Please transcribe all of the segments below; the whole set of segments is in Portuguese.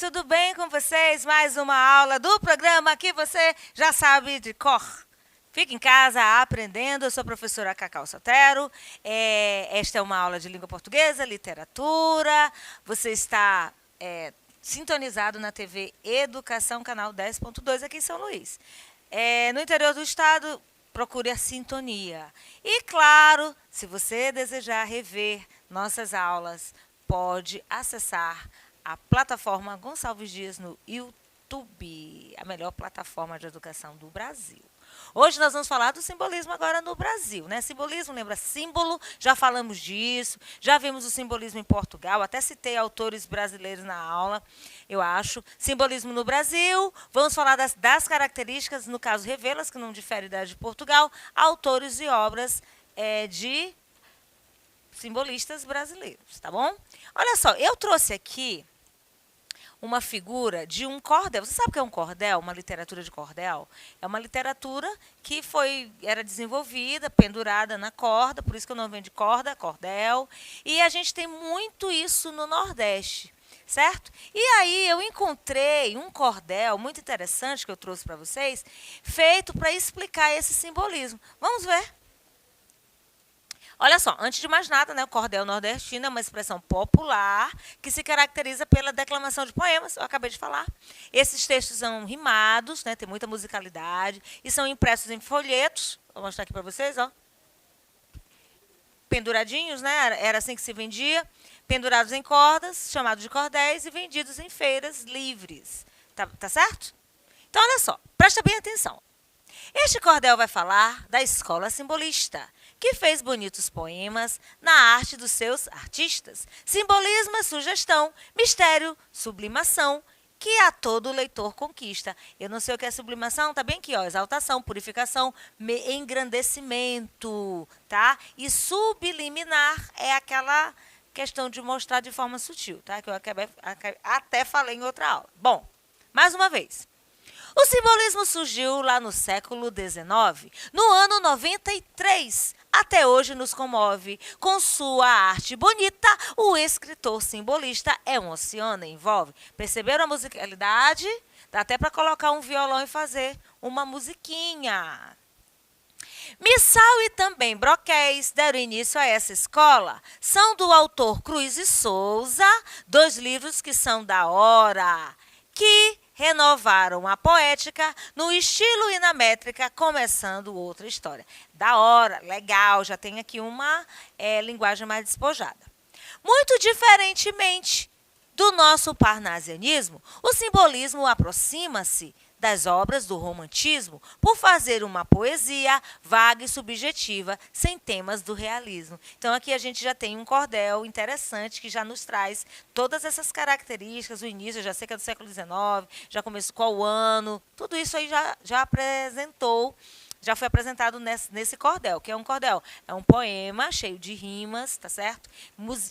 tudo bem com vocês? Mais uma aula do programa que você já sabe de cor. Fique em casa aprendendo. Eu sou a professora Cacau Sotero. Esta é uma aula de língua portuguesa, literatura. Você está sintonizado na TV Educação, canal 10.2 aqui em São Luís. No interior do estado, procure a sintonia. E, claro, se você desejar rever nossas aulas, pode acessar a plataforma Gonçalves Dias no YouTube, a melhor plataforma de educação do Brasil. Hoje nós vamos falar do simbolismo agora no Brasil, né? Simbolismo lembra símbolo, já falamos disso, já vimos o simbolismo em Portugal, até citei autores brasileiros na aula, eu acho. Simbolismo no Brasil, vamos falar das características, no caso revê-las, que não difere da de Portugal, autores e obras de simbolistas brasileiros, tá bom? Olha só, eu trouxe aqui uma figura de um cordel. Você sabe o que é um cordel? Uma literatura de cordel? É uma literatura que era desenvolvida, pendurada na corda, por isso que o nome vem de corda, cordel. E a gente tem muito isso no Nordeste, certo? E aí eu encontrei um cordel muito interessante que eu trouxe para vocês, feito para explicar esse simbolismo. Vamos ver? Olha só, antes de mais nada, né, o cordel nordestino é uma expressão popular que se caracteriza pela declamação de poemas, eu acabei de falar. Esses textos são rimados, né, tem muita musicalidade, e são impressos em folhetos, vou mostrar aqui para vocês, ó. Penduradinhos, né, era assim que se vendia, pendurados em cordas, chamados de cordéis, e vendidos em feiras livres. Tá certo? Então, olha só, presta bem atenção. Este cordel vai falar da escola simbolista, que fez bonitos poemas na arte dos seus artistas. Simbolismo é sugestão, mistério, sublimação, que a todo leitor conquista. Eu não sei o que é sublimação, tá bem aqui, ó, exaltação, purificação, engrandecimento, tá? E subliminar é aquela questão de mostrar de forma sutil, tá? Que eu até falei em outra aula. Bom, mais uma vez. O simbolismo surgiu lá no século XIX, no ano 93. Até hoje nos comove. Com sua arte bonita, o escritor simbolista emociona e envolve. Perceberam a musicalidade? Dá até para colocar um violão e fazer uma musiquinha. Missal e também Broquéis deram início a essa escola. São do autor Cruz e Souza, dois livros que são da hora, que renovaram a poética no estilo e na métrica, começando outra história. Da hora, legal, já tem aqui uma linguagem mais despojada. Muito diferentemente do nosso parnasianismo, o simbolismo aproxima-se das obras do romantismo por fazer uma poesia vaga e subjetiva, sem temas do realismo. Então, aqui a gente já tem um cordel interessante que já nos traz todas essas características, o início, eu já sei que é do século XIX, já começou qual o ano, tudo isso aí já foi apresentado nesse cordel. O que é um cordel? É um poema cheio de rimas, tá certo?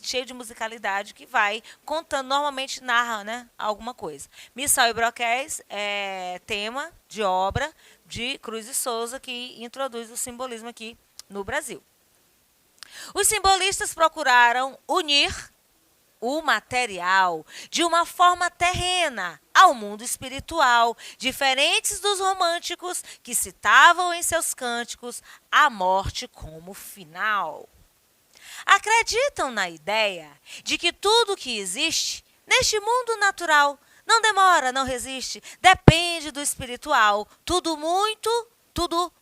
Cheio de musicalidade que vai contando, normalmente narra, né, alguma coisa. Missal e Broquéis é tema de obra de Cruz e Souza que introduz o simbolismo aqui no Brasil. Os simbolistas procuraram unir o material de uma forma terrena ao mundo espiritual, diferentes dos românticos que citavam em seus cânticos a morte como final. Acreditam na ideia de que tudo que existe neste mundo natural não demora, não resiste, depende do espiritual. Tudo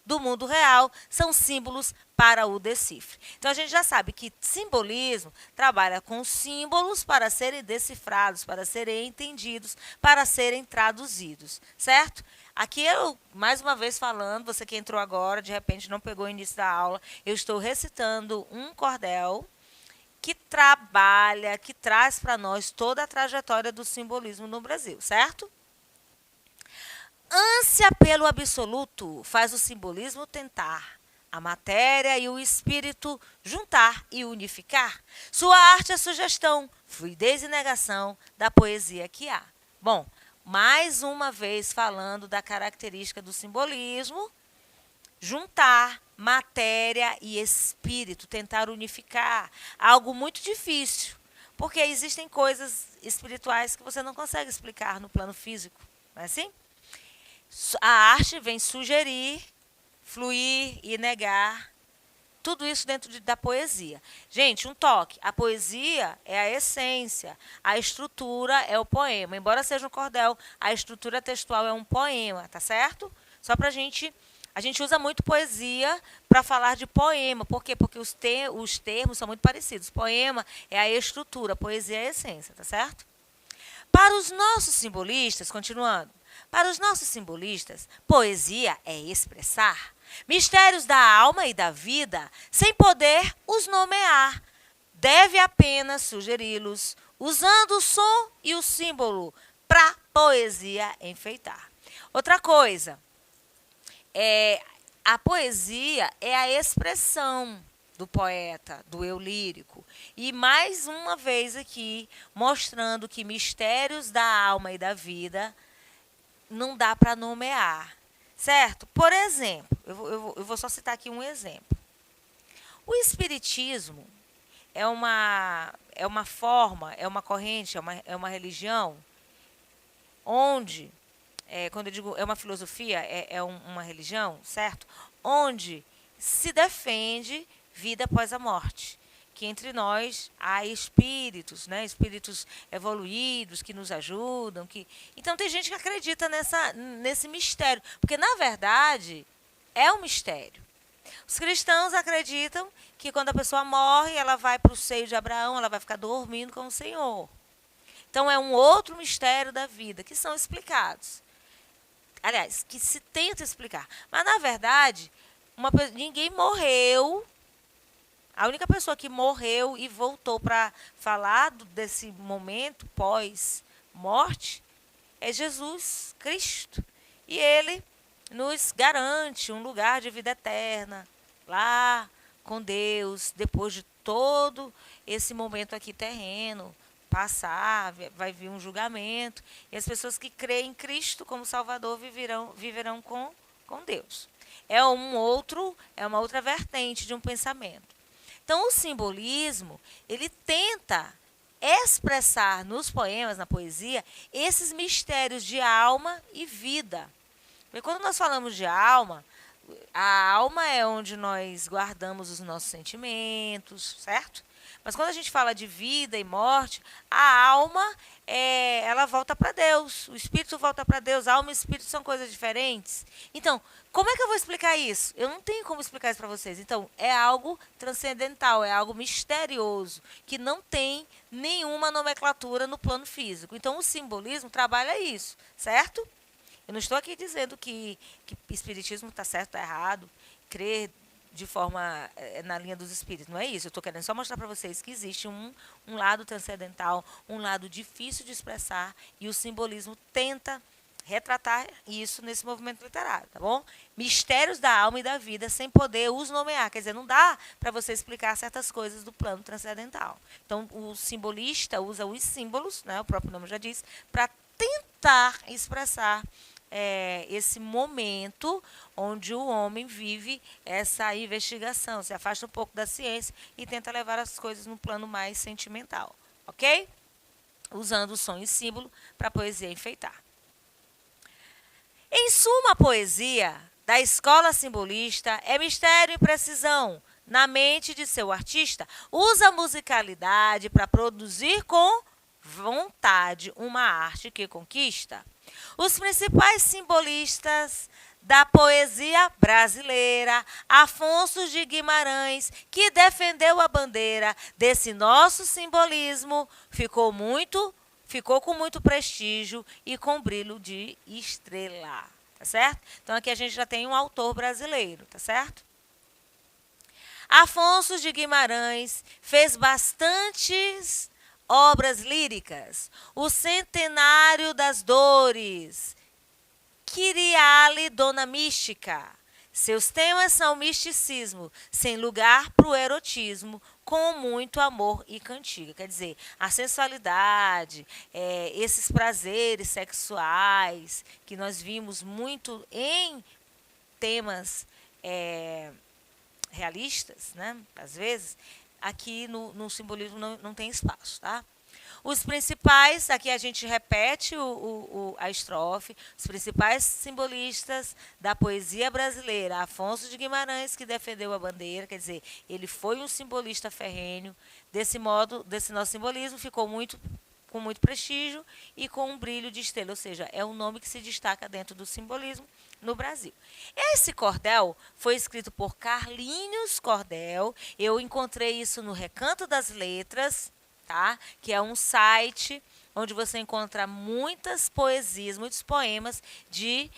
do mundo real são símbolos para o decifre. Então, a gente já sabe que simbolismo trabalha com símbolos para serem decifrados, para serem entendidos, para serem traduzidos, certo? Aqui eu, mais uma vez falando, você que entrou agora, de repente não pegou o início da aula, eu estou recitando um cordel que trabalha, que traz para nós toda a trajetória do simbolismo no Brasil, certo? Ânsia pelo absoluto faz o simbolismo tentar a matéria e o espírito juntar e unificar. Sua arte é sugestão, fluidez e negação da poesia que há. Bom, mais uma vez falando da característica do simbolismo, juntar matéria e espírito, tentar unificar, algo muito difícil. Porque existem coisas espirituais que você não consegue explicar no plano físico, não é assim? A arte vem sugerir, fluir e negar tudo isso dentro da poesia. Gente, um toque. A poesia é a essência. A estrutura é o poema. Embora seja um cordel, a estrutura textual é um poema, tá certo? Só pra gente... A gente usa muito poesia para falar de poema. Por quê? Porque os termos são muito parecidos. Poema é a estrutura, poesia é a essência, tá certo? Para os nossos simbolistas, continuando, para os nossos simbolistas, poesia é expressar mistérios da alma e da vida sem poder os nomear. Deve apenas sugeri-los, usando o som e o símbolo para poesia enfeitar. Outra coisa, a poesia é a expressão do poeta, do eu lírico. E mais uma vez aqui, mostrando que mistérios da alma e da vida não dá para nomear, certo? Por exemplo, eu vou só citar aqui um exemplo. O espiritismo é uma forma, é uma corrente, é uma religião onde, quando eu digo é uma filosofia, uma religião, certo? Onde se defende vida após a morte. Que entre nós há espíritos, né? Espíritos evoluídos que nos ajudam. Então tem gente que acredita nesse mistério. Porque, na verdade, é um mistério. Os cristãos acreditam que quando a pessoa morre, ela vai para o seio de Abraão, ela vai ficar dormindo com o Senhor. Então é um outro mistério da vida, que são explicados. Aliás, que se tenta explicar. Mas, na verdade, ninguém morreu. A única pessoa que morreu e voltou para falar desse momento pós-morte é Jesus Cristo. E ele nos garante um lugar de vida eterna lá com Deus, depois de todo esse momento aqui terreno passar, vai vir um julgamento. E as pessoas que creem em Cristo como Salvador viverão com Deus. É uma outra vertente de um pensamento. Então, o simbolismo, ele tenta expressar nos poemas, na poesia, esses mistérios de alma e vida. Porque quando nós falamos de alma, a alma é onde nós guardamos os nossos sentimentos, certo? Mas quando a gente fala de vida e morte, a alma, ela volta para Deus. O espírito volta para Deus. A alma e o espírito são coisas diferentes. Então, como é que eu vou explicar isso? Eu não tenho como explicar isso para vocês. Então, é algo transcendental, é algo misterioso, que não tem nenhuma nomenclatura no plano físico. Então, o simbolismo trabalha isso, certo? Eu não estou aqui dizendo que espiritismo está certo ou errado, crer de forma na linha dos espíritos. Não é isso. Eu estou querendo só mostrar para vocês que existe um lado transcendental, um lado difícil de expressar, e o simbolismo tenta retratar isso nesse movimento literário, tá bom? Mistérios da alma e da vida sem poder os nomear. Quer dizer, não dá para você explicar certas coisas do plano transcendental. Então, o simbolista usa os símbolos, né, o próprio nome já diz, para tentar expressar esse momento onde o homem vive essa investigação, se afasta um pouco da ciência e tenta levar as coisas no plano mais sentimental, ok? Usando o som e símbolo para a poesia enfeitar. Em suma, a poesia da escola simbolista é mistério e precisão na mente de seu artista. Usa a musicalidade para produzir com vontade uma arte que conquista. Os principais simbolistas da poesia brasileira, Afonso de Guimarães, que defendeu a bandeira desse nosso simbolismo, ficou com muito prestígio e com brilho de estrela, tá certo? Então aqui a gente já tem um autor brasileiro, tá certo? Afonso de Guimarães fez bastantes obras líricas. O Centenário das Dores, Kyriale, Dona Mística. Seus temas são misticismo, sem lugar para o erotismo, com muito amor e cantiga. Quer dizer, a sensualidade, esses prazeres sexuais que nós vimos muito em temas realistas, né? Às vezes, aqui no simbolismo não tem espaço, tá? Os principais, aqui a gente repete a estrofe, os principais simbolistas da poesia brasileira, Afonso de Guimarães, que defendeu a bandeira, quer dizer, ele foi um simbolista ferrenho. Desse modo, desse nosso simbolismo, ficou com muito prestígio e com um brilho de estrela, ou seja, é um nome que se destaca dentro do simbolismo no Brasil. Esse cordel foi escrito por Carlinhos Cordel. Eu encontrei isso no Recanto das Letras, tá? Que é um site onde você encontra muitas poesias, muitos poemas de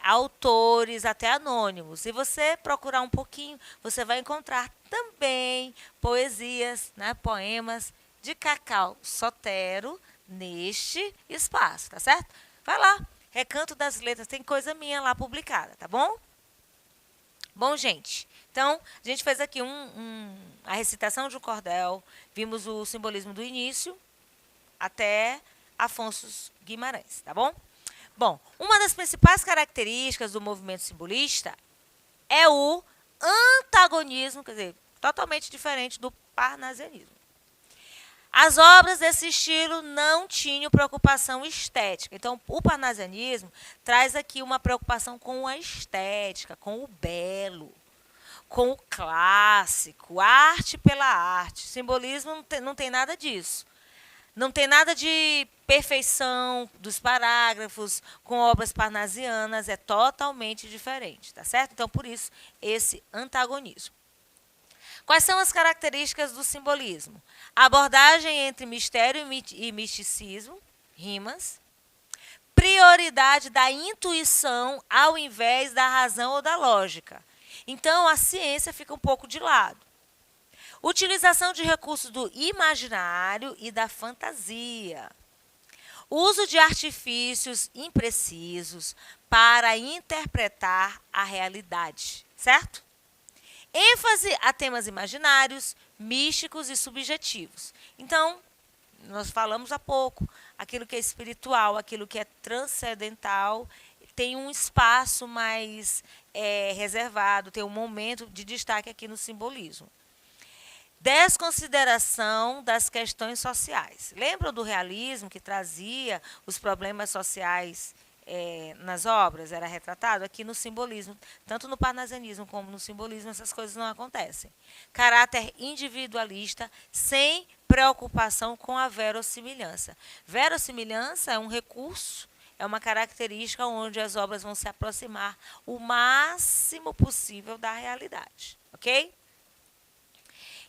autores até anônimos. Se você procurar um pouquinho, você vai encontrar também poesias, né, poemas de Cacau Sotero neste espaço, tá certo? Vai lá, Recanto das Letras, tem coisa minha lá publicada, tá bom? Bom, gente, então a gente fez aqui a recitação de um cordel, vimos o simbolismo do início até Afonso Guimarães, tá bom? Bom, uma das principais características do movimento simbolista é o antagonismo, quer dizer, totalmente diferente do parnasianismo. As obras desse estilo não tinham preocupação estética. Então, o parnasianismo traz aqui uma preocupação com a estética, com o belo, com o clássico, arte pela arte. Simbolismo não tem nada disso. Não tem nada de perfeição dos parágrafos com obras parnasianas, é totalmente diferente, tá certo? Então, por isso, esse antagonismo. Quais são as características do simbolismo? A abordagem entre mistério e misticismo, rimas. Prioridade da intuição ao invés da razão ou da lógica. Então, a ciência fica um pouco de lado. Utilização de recursos do imaginário e da fantasia. Uso de artifícios imprecisos para interpretar a realidade, certo? ênfase a temas imaginários, místicos e subjetivos. Então, nós falamos há pouco, aquilo que é espiritual, aquilo que é transcendental, tem um espaço mais reservado, tem um momento de destaque aqui no simbolismo. Desconsideração das questões sociais. Lembram do realismo que trazia os problemas sociais nas obras? Era retratado aqui no simbolismo. Tanto no parnasianismo como no simbolismo, essas coisas não acontecem. Caráter individualista, sem preocupação com a verossimilhança. Verossimilhança é um recurso, é uma característica onde as obras vão se aproximar o máximo possível da realidade. Ok?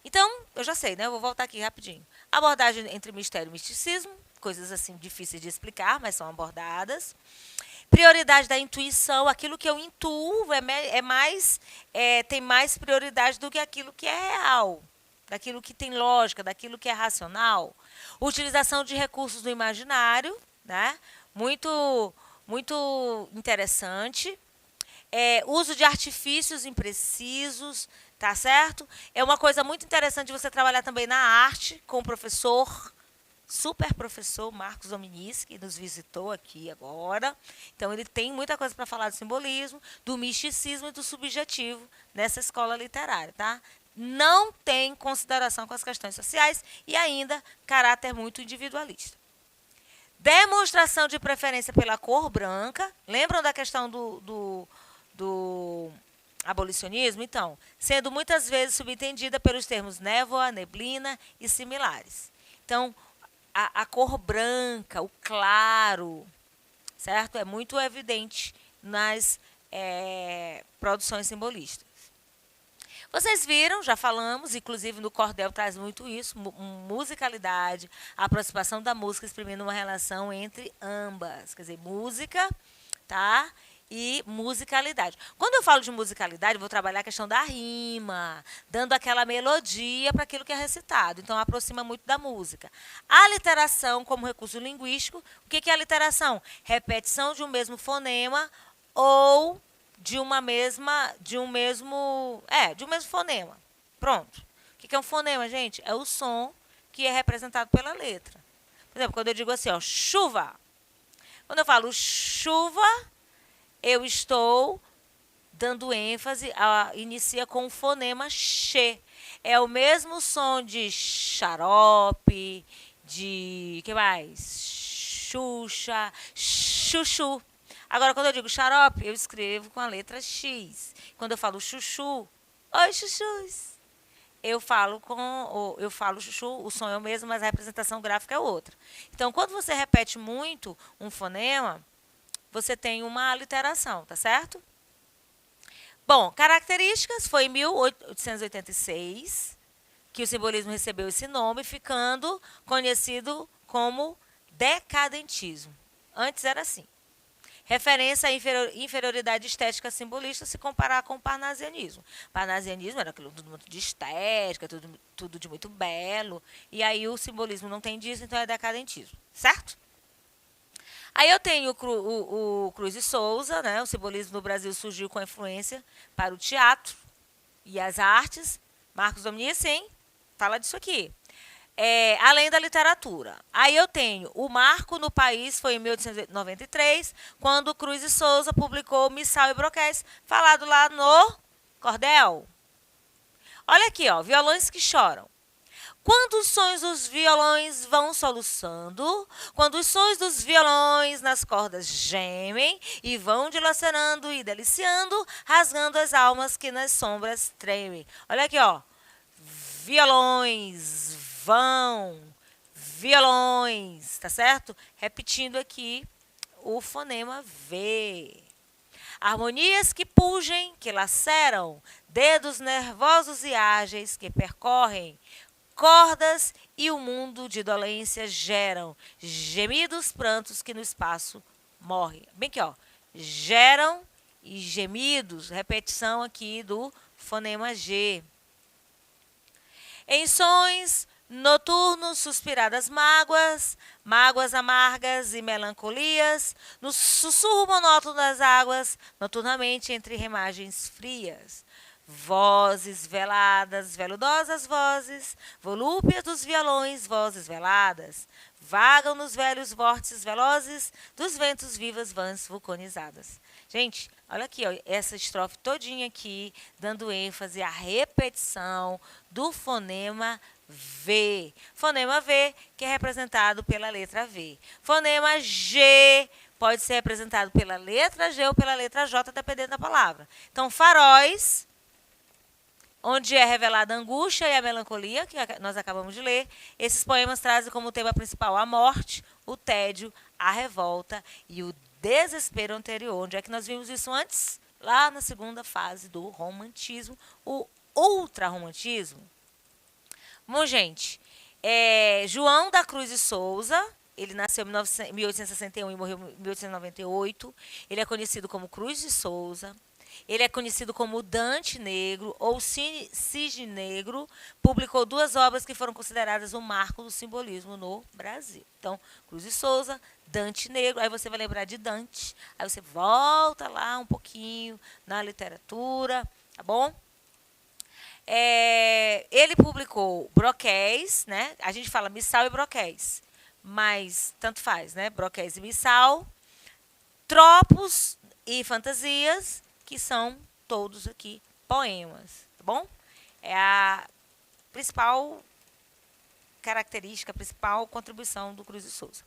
Então, eu já sei, né? Eu vou voltar aqui rapidinho. Abordagem entre mistério e misticismo, coisas assim difíceis de explicar, mas são abordadas. Prioridade da intuição, aquilo que eu intuo tem mais prioridade do que aquilo que é real, daquilo que tem lógica, daquilo que é racional. Utilização de recursos do imaginário, né? Muito interessante. Uso de artifícios imprecisos, tá certo? É uma coisa muito interessante você trabalhar também na arte com o professor, super professor Marcos Dominici, que nos visitou aqui agora. Então, ele tem muita coisa para falar do simbolismo, do misticismo e do subjetivo nessa escola literária, tá? Não tem consideração com as questões sociais e ainda caráter muito individualista. Demonstração de preferência pela cor branca. Lembram da questão do abolicionismo? Então, sendo muitas vezes subentendida pelos termos névoa, neblina e similares. Então, a cor branca, o claro, certo? É muito evidente nas produções simbolistas. Vocês viram, já falamos, inclusive no cordel traz muito isso, musicalidade, a aproximação da música exprimindo uma relação entre ambas. Quer dizer, música, tá? E musicalidade. Quando eu falo de musicalidade, eu vou trabalhar a questão da rima, dando aquela melodia para aquilo que é recitado. Então, aproxima muito da música. A literação como recurso linguístico, o que é a literação? Repetição de um mesmo fonema ou de um mesmo fonema. Pronto. O que é um fonema, gente? É o som que é representado pela letra. Por exemplo, quando eu digo assim, ó, chuva. Quando eu falo chuva, eu estou dando ênfase, inicia com o fonema X. É o mesmo som de xarope, que mais? Xuxa, chuchu. Agora, quando eu digo xarope, eu escrevo com a letra X. Quando eu falo chuchu, oi, chuchus. Eu falo chuchu, o som é o mesmo, mas a representação gráfica é outra. Então, quando você repete muito um fonema, você tem uma aliteração, tá certo? Bom, características, foi em 1886 que o simbolismo recebeu esse nome, ficando conhecido como decadentismo. Antes era assim. Referência à inferioridade estética simbolista se comparar com o parnasianismo. Parnasianismo era aquilo tudo muito de estética, tudo de muito belo. E aí o simbolismo não tem disso, então é decadentismo. Certo? Aí eu tenho o Cruz de Souza, né? O simbolismo no Brasil surgiu com influência para o teatro e as artes. Marcos Dominici, sim, fala disso aqui. Além da literatura. Aí eu tenho o marco no país, foi em 1893, quando o Cruz de Souza publicou Missal e Broquéis, falado lá no Cordel. Olha aqui, ó, violões que choram. Quando os sons dos violões vão soluçando, quando os sons dos violões nas cordas gemem e vão dilacerando e deliciando, rasgando as almas que nas sombras tremem. Olha aqui, ó. Violões vão, violões, tá certo? Repetindo aqui o fonema V. Harmonias que pugem, que laceram, dedos nervosos e ágeis que percorrem, cordas e o mundo de dolência geram, gemidos, prantos que no espaço morrem. Bem aqui, ó, geram e gemidos, repetição aqui do fonema G. Em sons noturnos, suspiradas mágoas, mágoas amargas e melancolias, no sussurro monótono das águas, noturnamente entre remagens frias. Vozes veladas, veludosas vozes, volúpias dos violões, vozes veladas, vagam nos velhos vórtices velozes dos ventos vivas vãs vulcanizadas. Gente, olha aqui, ó, essa estrofe todinha aqui, dando ênfase à repetição do fonema V. Fonema V, que é representado pela letra V. Fonema G pode ser representado pela letra G ou pela letra J, dependendo da palavra. Então, faróis, onde é revelada a angústia e a melancolia, que nós acabamos de ler. Esses poemas trazem como tema principal a morte, o tédio, a revolta e o desespero anterior. Onde é que nós vimos isso antes? Lá na segunda fase do romantismo, o ultrarromantismo. Bom, gente, João da Cruz de Souza, ele nasceu em 1861 e morreu em 1898. Ele é conhecido como Cruz de Souza. Ele é conhecido como Dante Negro ou Cisne Negro. Publicou 2 obras que foram consideradas um marco do simbolismo no Brasil. Então, Cruz de Souza, Dante Negro. Aí você vai lembrar de Dante. Aí você volta lá um pouquinho na literatura, tá bom? Ele publicou Broquéis, né? A gente fala Missal e Broquéis, mas tanto faz, né? Broquéis e Missal. Tropos e Fantasias, que são todos aqui poemas, tá bom? É a principal característica, a principal contribuição do Cruz de Souza.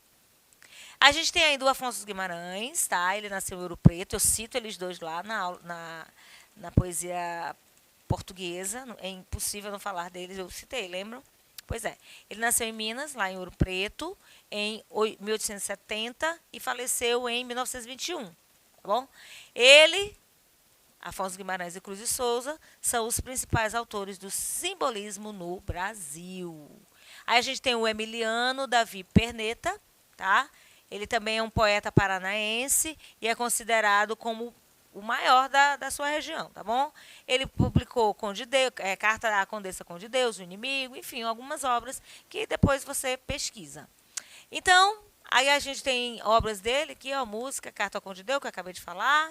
A gente tem ainda o Afonso Guimarães, tá? Ele nasceu em Ouro Preto, eu cito eles dois lá na poesia portuguesa, é impossível não falar deles, eu citei, lembram? Pois é, ele nasceu em Minas, lá em Ouro Preto, em 1870 e faleceu em 1921, tá bom? Ele, Afonso Guimarães e Cruz de Souza, são os principais autores do simbolismo no Brasil. Aí a gente tem o Emiliano Davi Perneta, tá? Ele também é um poeta paranaense e é considerado como o maior da sua região, tá bom? Ele publicou Conde de Deus, Carta à Condessa Conde de Deus, O Inimigo, enfim, algumas obras que depois você pesquisa. Então, aí a gente tem obras dele aqui, ó, música, Carta ao Conde de Deus, que eu acabei de falar.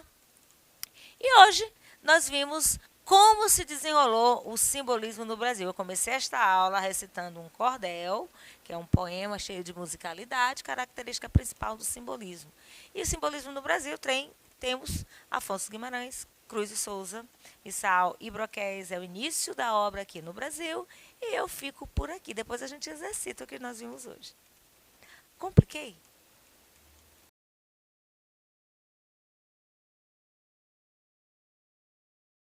E hoje nós vimos como se desenrolou o simbolismo no Brasil. Eu comecei esta aula recitando um cordel, que é um poema cheio de musicalidade, característica principal do simbolismo. E o simbolismo no Brasil temos Afonso Guimarães, Cruz e Souza, Missal e Broquéis é o início da obra aqui no Brasil e eu fico por aqui. Depois a gente exercita o que nós vimos hoje. Compliquei?